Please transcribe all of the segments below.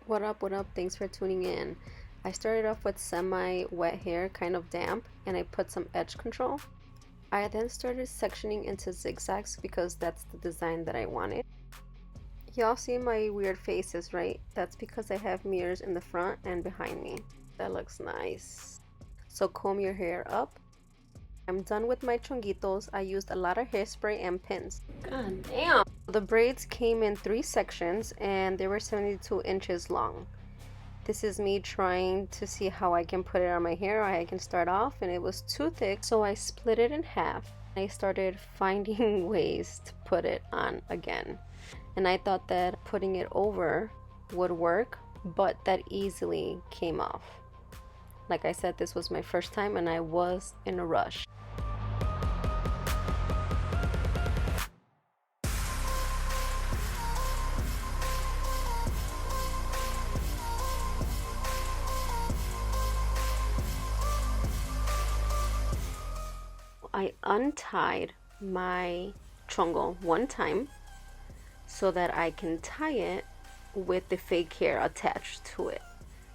What up, what up? Thanks for tuning in. I started off with semi-wet hair, kind of damp, and I put some edge control. I then started sectioning into zigzags because that's the design that I wanted. Y'all see my weird faces, right? That's because I have mirrors in the front and behind me. That looks nice. So comb your hair up. I'm done with my chonguitos. I used a lot of hairspray and pins. God damn! The braids came in 3 sections and they were 72 inches long. This is me trying to see how I can put it on my hair. I can start off, and it was too thick, so I split it in half. I started finding ways to put it on again, and I thought that putting it over would work, but that easily came off. Like I said, this was my first time and I was in a rush. I untied my chongo one time so that I can tie it with the fake hair attached to it.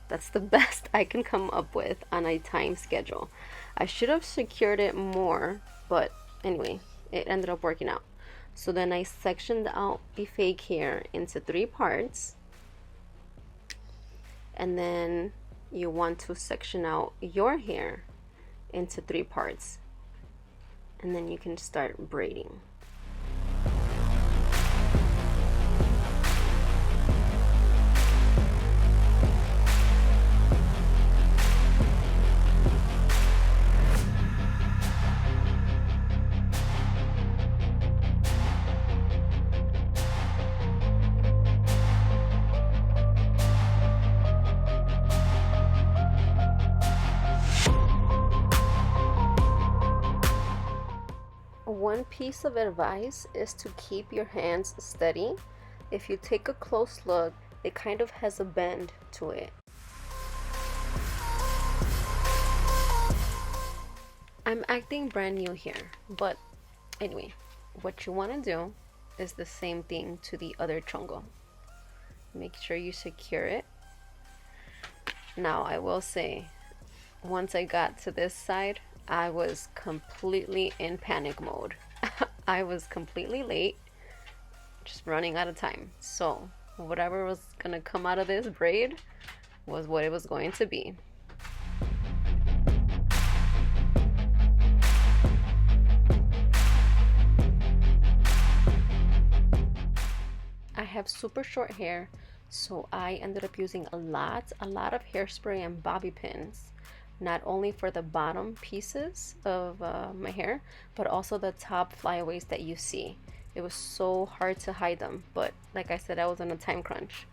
That's the best I can come up with on a time schedule. I should have secured it more, but anyway, it ended up working out. So then I sectioned out the fake hair into 3 parts, and then you want to section out your hair into 3 parts, and then you can start braiding. One piece of advice is to keep your hands steady. If you take a close look, it kind of has a bend to it. I'm acting brand new here, but anyway, what you want to do is the same thing to the other chongo. Make sure you secure it. Now, I will say, once I got to this side, I was completely in panic mode. I was completely late, just running out of time. So, whatever was gonna come out of this braid was what it was going to be. I have super short hair, so I ended up using a lot of hairspray and bobby pins, not only for the bottom pieces of my hair, but also the top flyaways that you see. It was so hard to hide them, but like I said, I was on a time crunch.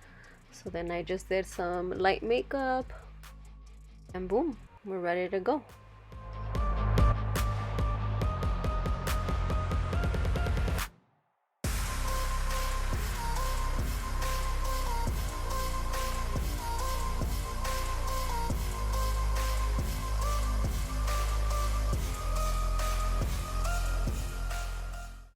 So then I just did some light makeup, and boom, we're ready to go.